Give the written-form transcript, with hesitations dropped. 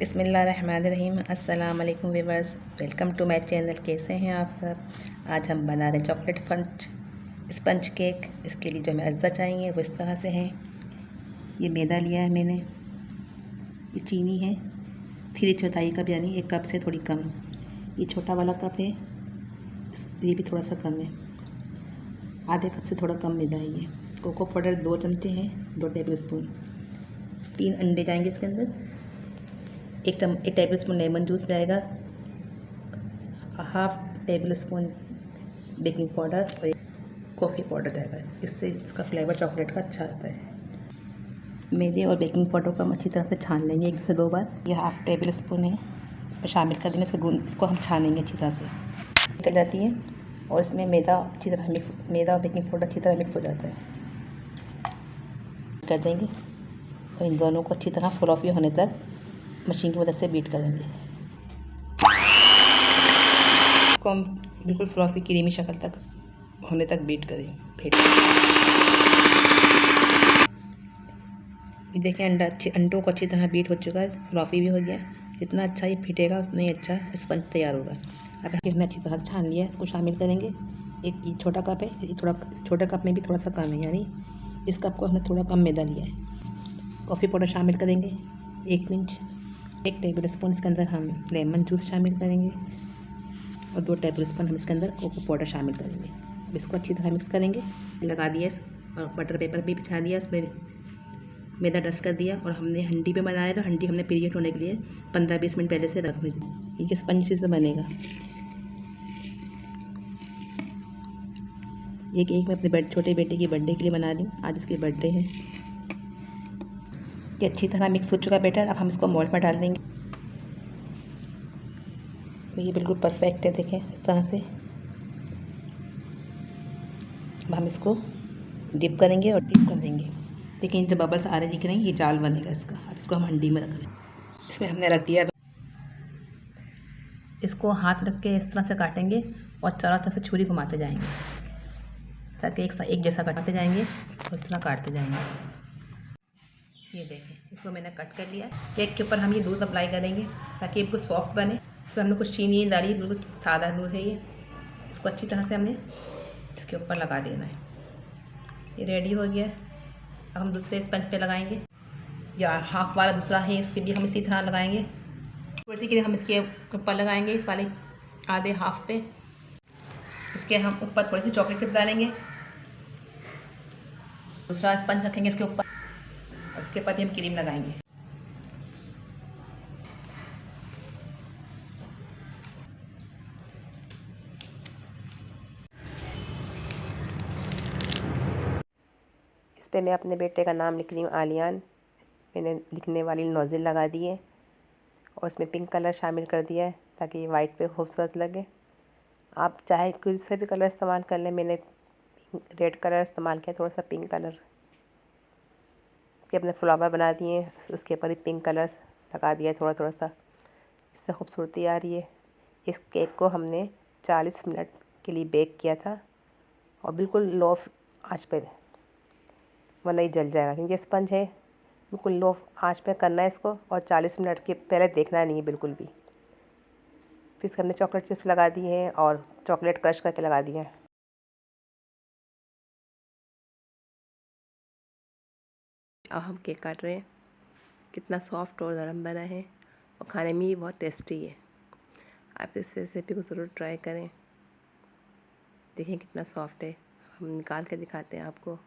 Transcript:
बिस्मिल्लाहिर्रहमानिर्रहीम। अस्सलाम वालेकुम viewers, welcome to my channel. कैसे हैं आप सब। आज हम बना रहे हैं चॉकलेट स्पंज केक। इसके लिए जो हमें अज्जा चाहिए वो इस तरह से हैं। ये मैदा लिया है मैंने, ये चीनी है 3/4 कप यानी 1 कप से थोड़ी कम। ये छोटा वाला कप है, ये भी थोड़ा सा कम है, आधे कप से थोड़ा कम मैदा है। ये कोको पाउडर 2 चमचे हैं, 2 टेबल स्पून। 3 अंडे जाएंगे इसके अंदर। 1 टेबल स्पून लेमन जूस जाएगा, half table spoon baking powder और कॉफ़ी पाउडर जाएगा। इससे इसका फ्लेवर चॉकलेट का अच्छा आता है। मैदे और बेकिंग पाउडर को हम अच्छी तरह से छान लेंगे 1 से 2 बार। यह हाफ टेबल स्पून है, इसमें शामिल कर देंगे। इसको हम छानेंगे अच्छी तरह से, निकल जाती है और इसमें मैदा और बेकिंग पाउडर अच्छी तरह मिक्स हो जाता है। कर देंगे और इन दोनों को अच्छी तरह फ्लॉफी होने तक मशीन की मदद से बीट करेंगे। इसको हम बिल्कुल फ्लॉफी क्रीमी शक्ल तक होने तक बीट करें। ये देखिए अंडों को अच्छी तरह बीट हो चुका है, फ्लॉफी भी हो गया। जितना अच्छा ये फिटेगा उतना ही अच्छा स्पंज तैयार होगा। अब हमने अच्छी तरह छान लिया है, इसको शामिल करेंगे। एक ये छोटा कप है, ये थोड़ा छोटे कप में भी थोड़ा सा कम है, यानी इस कप को हमने थोड़ा कम मैदा लिया है। कॉफ़ी पाउडर शामिल करेंगे 1 पिंच। 1 टेबल स्पून इसके अंदर हम लेमन जूस शामिल करेंगे और 2 टेबल स्पून हम इसके अंदर कोको पाउडर शामिल करेंगे। अब इसको अच्छी तरह मिक्स करेंगे। लगा दिया और बटर पेपर भी बिछा दिया, इसमें मैदा डस्ट कर दिया। और हमने हंडी पे बनाया है, तो हंडी हमने प्रीहीट होने के लिए 15-20 मिनट पहले से रख दी। ये स्पंज से बनेगा। ये केक मैं अपने छोटे बेटे की बर्थडे के लिए बना रही हूँ, आज इसकी बर्थडे है। ये अच्छी तरह मिक्स हो चुका बैटर। अब हम इसको मोल्ड में डाल देंगे। ये बिल्कुल परफेक्ट है, देखें इस तरह से। अब हम इसको डिप करेंगे और डिप कर देंगे। देखिए जो बबल्स आ रहे दिख रहे हैं, ये जाल बनेगा इसका। अब इसको हम हंडी में रख रहे हैं। इसमें हमने रख दिया। इसको हाथ रख के इस तरह से काटेंगे और चारों तरफ से छुरी घुमाते जाएंगे ताकि एक जैसा काटते जाएंगे, उस तरह काटते जाएंगे। ये देखें, इसको मैंने कट कर लिया। केक के ऊपर हम ये दूध अप्लाई करेंगे ताकि ये बिल्कुल सॉफ्ट बने। इसमें हमने कुछ चीनी डाली, बिल्कुल सादा दूध है ये। इसको अच्छी तरह से हमने इसके ऊपर लगा देना है। ये रेडी हो गया। अब हम दूसरे स्पंज पे लगाएंगे, या हाफ वाला दूसरा है, इस पर भी हम इसी तरह लगाएंगे। थोड़ी सी हम इसके ऊपर लगाएंगे, इस वाले आधे हाफ पे। इसके हम ऊपर थोड़ी सी चॉकलेट चिप डालेंगे। दूसरा स्पंज रखेंगे इसके ऊपर और इसके ऊपर भी हम क्रीम लगाएंगे। इस पर मैं अपने बेटे का नाम लिख रही हूँ, आलियान। मैंने लिखने वाली नोज़ल लगा दी है और इसमें पिंक कलर शामिल कर दिया है ताकि वाइट पे खूबसूरत लगे। आप चाहे कोई से भी कलर इस्तेमाल कर लें। मैंने रेड कलर इस्तेमाल किया, थोड़ा सा पिंक कलर के अपने फ्लावर बना दिए। उसके ऊपर ही पिंक कलर लगा दिया थोड़ा थोड़ा सा, इससे खूबसूरती आ रही है। इस केक को हमने 40 मिनट के लिए बेक किया था और बिल्कुल लो आंच पे, वरना ये जल जाएगा क्योंकि स्पंज है। बिल्कुल लो आंच पे करना है इसको और 40 मिनट के पहले देखना नहीं है बिल्कुल भी। फिर इसके हमने चॉकलेट चिप्स लगा दी हैं और चॉकलेट क्रश करके लगा दिए हैं। अब हम केक काट रहे हैं। कितना सॉफ्ट और नरम बना है और खाने में भी बहुत टेस्टी है। आप इस रेसिपी को ज़रूर ट्राई करें। देखें कितना सॉफ्ट है। हम निकाल के दिखाते हैं आपको।